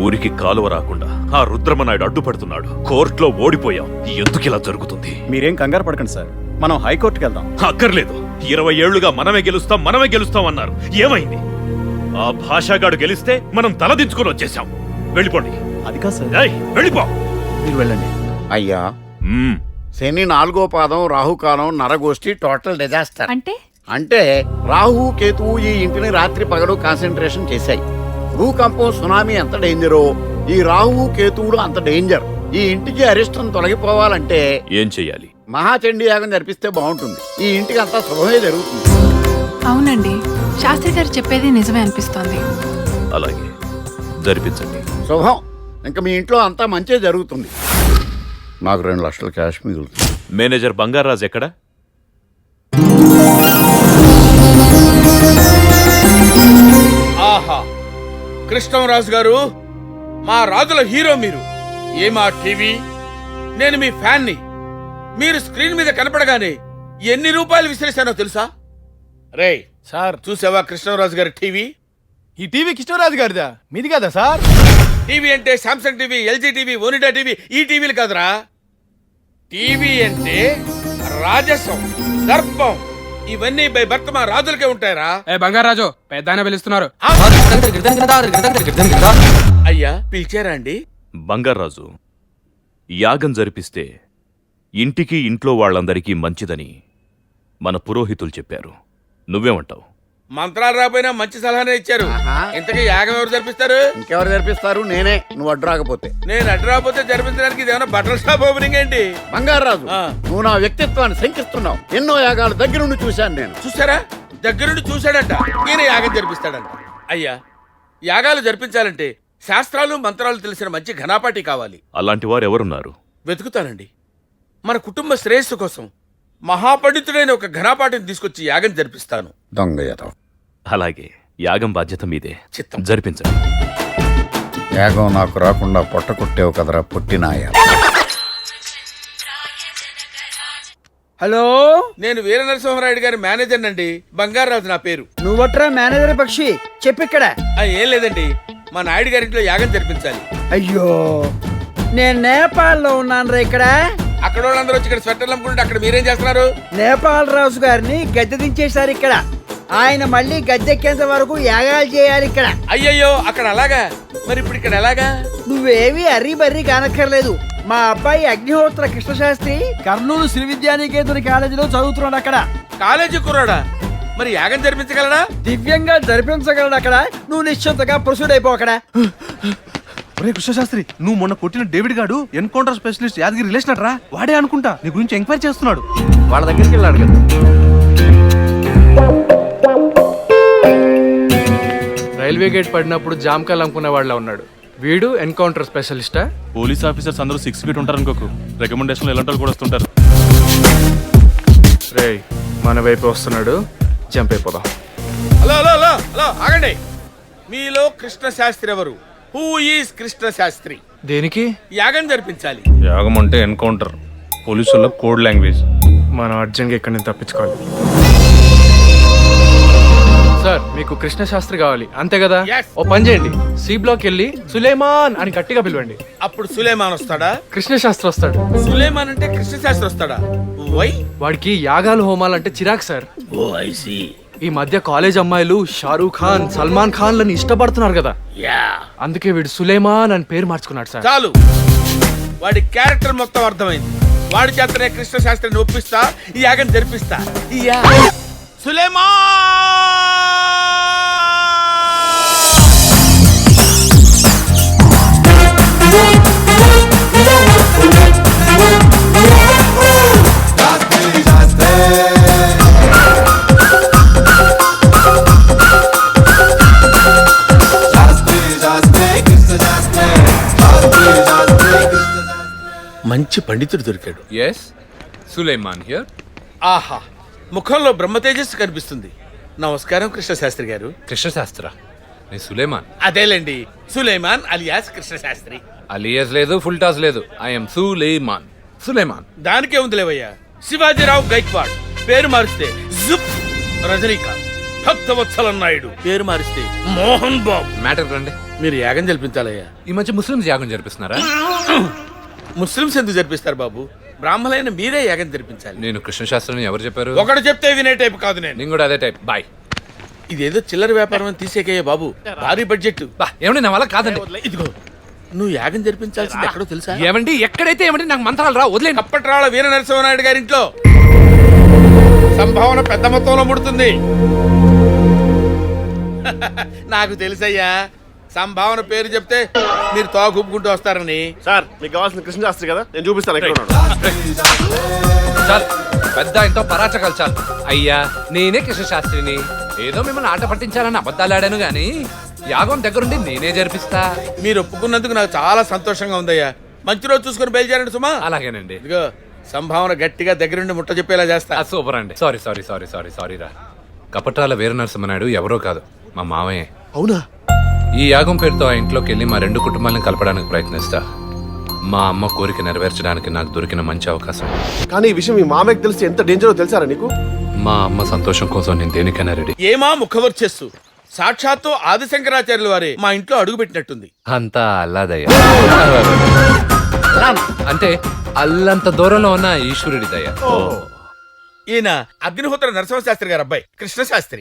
ఊరికి కాలువ రాకుండా ఆ రుద్రమనాయుడు అడ్డుపడుతున్నాడు. కోర్టులో ఓడిపోయాం. ఎందుకు ఇలా జరుగుతుంది? మీరేం కంగారు పడకండి సార్, మనం హైకోర్టుకి వెళ్దాం. అక్కర్లేదు. 20 ఏళ్లుగా మనమే గెలుస్తాం అన్నారు. ఏమైంది? ఆ భాషాగాడు గెలిస్తే మనం తలదించుకుని వచ్చేసాం. వెళ్ళిపోండి. అది కాదు సార్. ఏయ్, వెళ్ళిపో. మీరు వెళ్ళండి. అయ్యా, మ్మ్. శని 4వ పాదం, రాహుకాలం, నరగోష్ఠి, టోటల్ డిజాస్టర్. అంటే రాహు కేతువు ఈ ఇంటిని రాత్రి పగలు కాన్సన్ట్రేషన్ చేశాయి. భూకంపం, సునామీ ఎంత డేంజరో ఈ రాహు కేతువులు అంత డేంజర్. ఈ ఇంటికి అరిష్టం తొలగిపోవాలంటే ఏం చెయ్యాలి? మహాచండీ యాగం జరిపిస్తే బాగుంటుంది. ఈ ఇంటికి అంతా శుభమే జరుగుతుంది. అవునండి, శాస్త్రి గారు చెప్పేది నిజమే అనిపిస్తోంది. అలాగే జరిపించండి. శుభం. ఇంకా మీ ఇంట్లో అంతా మంచే జరుగుతుంది. నాకు 2 లక్షల క్యాష్ మిగులుతుంది. మేనేజర్ బంగారాజ్ ఎక్కడ? ఆహా, కృష్ణరాజు గారు, మా రాజుల హీరో మీరు. ఏమా టీవీ, నేను మీ ఫ్యాన్ని. మీరు స్క్రీన్ మీద కనపడగానే ఎన్ని రూపాయలు విసిరేశానో తెలుసా? రే సార్, చూసావా కృష్ణరాజు గారి టీవీ? ఈ టీవీ కృష్ణరాజు గారిదా, మీది కదా సార్? టీవీ అంటే Samsung TV, LG TV, Onida TV, ఈ టీవీలు కాదురా. టీవీ అంటే రాజసం, దర్పం, ఇవన్నీ బై భర్త మా రాజులకే ఉంటాయరా. బంగారాజు పెద్ద పిలుస్తున్నారు. అయ్యా, పిలిచారా అండి? బంగారాజు, యాగం జరిపిస్తే ఇంటికి ఇంట్లో వాళ్ళందరికీ మంచిదని మన పురోహితులు చెప్పారు. నువ్వేమంటావు? మంత్రాలు రాపోయినా మంచి సలహానే ఇచ్చారు. ఇంతకీ యాగం ఎవరు జరిపిస్తారు? ఇంకెవరు జరిపిస్తారు? నేనే, నువ్వు అడ్డు రాకపోతే. నేను అడ్డు రాకపోతే జరిపించడానికి ఇదేమన్నా బట్టల షాప్ ఓపెనింగ్ ఏంటి? బంగారాజు, నువ్వు నా వ్యక్తిత్వాన్ని శంకిస్తున్నావు. ఎన్నో యాగాలు దగ్గర నుండి చూశాను నేను. చూసారా? దగ్గరుండి చూశాడంట. ఈయన యాగం జరిపిస్తాడంట. అయ్యా, యాగాలు జరిపించాలంటే శాస్త్రాలు మంత్రాలు తెలిసిన మంచి ఘనాపాటి కావాలి. అలాంటి వారు ఎవరున్నారు? వెతుకుతానండి. మన కుటుంబ శ్రేయస్సు కోసం మహాపండితుడైన ఒక ఘనాపాటిని తీసుకొచ్చి యాగం జరిపిస్తాను. దొంగ యాదవ్. అలాగే, యాగం బాధ్యత మీదే. చిత్తం. జరిపించండి. యాగం నాకు రాకుండా పొట్ట కొట్టేవు కదరా పుట్టినాయ. హలో, నేను వీర నరసింహరాయుడు గారి మేనేజర్ నండి. బంగారాజు నా పేరు. నువ్వట్రా మేనేజర్ పక్షి, చెప్పిక్కడ. ఏం లేదండి, మా నాయుడు గారింట్లో యాగం జరిపించాలి. అయ్యో, నేను నేపాల్లో ఉన్నాను రా. ఇక్కడ అక్కడ వాళ్ళందరూ వచ్చి ఇక్కడ స్వెటర్లు అమ్ముకుంటే అక్కడ మీరేం చేస్తున్నారు? నేపాల్ రాజు గారిని గద్దె దించేశారు. ఇక్కడ ఆయన మళ్ళీ గద్దెక్కేంత వరకు యాగాలు చేయాలి ఇక్కడ. అయ్యయ్యో, అక్కడ అలాగా? మరి ఇప్పుడు ఇక్కడ ఎలాగా? నువ్వేవి అర్రీ బర్రీ కానక్కర్లేదు. మా అబ్బాయి అగ్నిహోత్ర కృష్ణశాస్త్రి కర్నూలు శ్రీ విద్యానికేతన్ కాలేజీలో చదువుతున్నాడు. అక్కడ కాలేజీ కుర్రాడా? మరి యాగం జరిపించగలడా? దివ్యంగా జరిపించగలడు. అక్కడ నువ్వు నిశ్చింతగా ప్రొసీడ్ అయిపో. అక్కడ ఒరే కృష్ణశాస్త్రి, నువ్వు మొన్న కొట్టిన డేవిడ్ గాడు ఎన్కౌంటర్ స్పెషలిస్ట్ యాదగిరి రిలేషన్ రా. వాడే అనుకుంటా నీ గురించి ఎంక్వైరీ చేస్తున్నాడు. వాళ్ళ దగ్గరికి వెళ్ళాడు కదా. రైల్వే గేట్ పడినప్పుడు జామకాయలు అమ్ముకునే వాళ్ళ ఉన్నాడు. వీడు ఎన్కౌంటర్ స్పెషలిస్టా? పోలీస్ ఆఫీసర్స్ అందరూ 6 ఫీట్ ఉంటారు అనుకోకు. రికమెండేషన్లు ఎలాంటి వాళ్ళు కూడా వస్తుంటారు. రే, మన వైపు వస్తున్నాడు, జంప్ అయిపోదాం. హలో హలో హలో హలో, ఆగండి. మీలో కృష్ణ శాస్త్రి ఎవరు? Who is Krishna Shastri? దేనికి? యాగం జరిపించాలి. యాగం అంటే ఎన్కౌంటర్, పోలీసుల కోడ్ లాంగ్వేజ్. మనం అర్జెంట్గా ఇక్కడ నుంచి తప్పించుకోవాలి. సార్, మీకు కృష్ణ శాస్త్రి కావాలి అంతే కదా? Yes. ఓ పని చేయండి, సి బ్లాక్ వెళ్ళి సులేమాన్ అని గట్టిగా పిలవండి. అప్పుడు సులేమాన్ వస్తాడా? కృష్ణ శాస్త్రి వస్తాడు. సులేమాన్ అంటే కృష్ణ శాస్త్రి వస్తాడా? వై? వాడికి యాగాలు హోమాలంటే చిరాకు సార్. Oh I see. ఈ మధ్య కాలేజ్ అమ్మాయిలు షారూక్ ఖాన్, సల్మాన్ ఖాన్ లని ఇష్టపడుతున్నారు కదా. యా, అందుకే వీడు సులేమాన్ అని పేరు మార్చుకున్నాడు సార్. చాలు, వాడి క్యారెక్టర్ మొత్తం అర్థమైంది. వాడి చేతనే కృష్ణ శాస్త్రిని ఒప్పిస్తా, ఈ యాగం జరిపిస్తా. సులేమాన్! మంచి పండితుడు దొరికాడు. Yes, Suleman here. ఆహా, ముఖంలో బ్రహ్మ తేజస్సు కనిపిస్తుంది. నమస్కారం కృష్ణ శాస్త్రి గారు. కృష్ణశాస్త్ర, నేను సులేమాన్. అదేలేండి, సులేమాన్ అలియాస్ కృష్ణ శాస్త్రి. అలియస్ లేదు, ఫుల్ టాస్ లేదు. ఐఎమ్ సులేమాన్. సులేమాన్ దానికే ఉంది లేవయ్యా. శివాజీరావు గైక్వాడ్ పేరు మారిస్తే జుప్. రజనీకాంత్ భక్తవత్సల నాయుడు పేరు మారిస్తే మోహన్ బాబు. మ్యాటర్ రండి. మీరు యాగం జరిపించాలయ్యా. ఈ మధ్య ముస్లింస్ యాగం జరిపిస్తున్నారా? ముస్లింస్ ఎందుకు జరిపిస్తారు బాబు? బ్రాహ్మణులైన మీరే యాగం జరిపించాలి. నేను కృష్ణ శాస్త్రిని ఎవరు చెప్పారు? ఒకడు చెప్తే వినే టైప్ కాదు నేను. నేను కూడా అదే టైప్. బాయ్. ఇదేదో చిల్లర వ్యాపారం అని తీసేకయ్యా బాబు. భారీ బడ్జెట్. ఏమండి నా వల్ల కాదండి. ఇదిగో నువ్వు యాగం జరిపించాల్సింది ఎక్కడో తెలుసా? ఏమండి ఎక్కడైతే ఏమండి నాకు మంత్రాలు రా, వదిలేండి. కప్పట్రాళ్ళ వీర నరసింహనాయుడు గారింట్లో సంభావన పెద్ద మొత్తంలో ముడుతుంది. నాకు తెలుసయ్యా, సంభావన పేరు చెప్తే మీరు తోగుపుకుంటూ వస్తారని. సార్ మీకు కావాల్సిన కృష్ణ శాస్త్రి కదా, నేను చూపిస్తాను ఎక్కడ ఉన్నాడు. చాలు పెద్ద ఎంతో పరాచకాలు చాలు. అయ్యా నేనే కృష్ణ శాస్త్రిని. ఏదో మిమ్మల్ని ఆట పట్టించాలని అబద్ధాలు ఆడాను గాని యాగం దగ్గరుండి నేనే జరిపిస్తా. మీరు ఒప్పుకున్నందుకు నాకు చాలా సంతోషంగా ఉందయ్యా. మంచి రోజు చూసుకుని బయలుదేరండి సుమా. అలాగేనండి. ఇదిగో సంభావన గట్టిగా దగ్గరుండి ముట్ట చెప్పేలా చేస్తా. సూపర్ అండి. సారీ రా. కపట్రాల వీర నరసింహనాయుడు ఎవరో కాదు, మా మావయ్య. అవునా? ఈ యాగం పేరుతో ఆ ఇంట్లోకి వెళ్ళి మా రెండు కుటుంబాలను కలపడానికి ప్రయత్నిస్తా. మా అమ్మ కోరిక నెరవేర్చడానికి నాకు దొరికిన మంచి అవకాశం. కానీ ఈ విషయం మీ మామయ్యకి తెలిసి ఎంత డేంజరో తెలుసారా నీకు? మా అమ్మ సంతోషం కోసం నేను దేనికైనా రెడీ. ఏమా ముఖవర్చస్సు, సాక్షాత్తు ఆదిశంకరాచార్యుల వారే మా ఇంట్లో అడుగు పెట్టినట్టుంది. అంతా అల్లాదయ్య. అంటే అల్లంత దూరంలో ఉన్న ఈశ్వరుడి దయ. ఈయన అగ్నిహోత్ర నరసింహశాస్త్రి గారు అబ్బాయి కృష్ణ శాస్త్రి.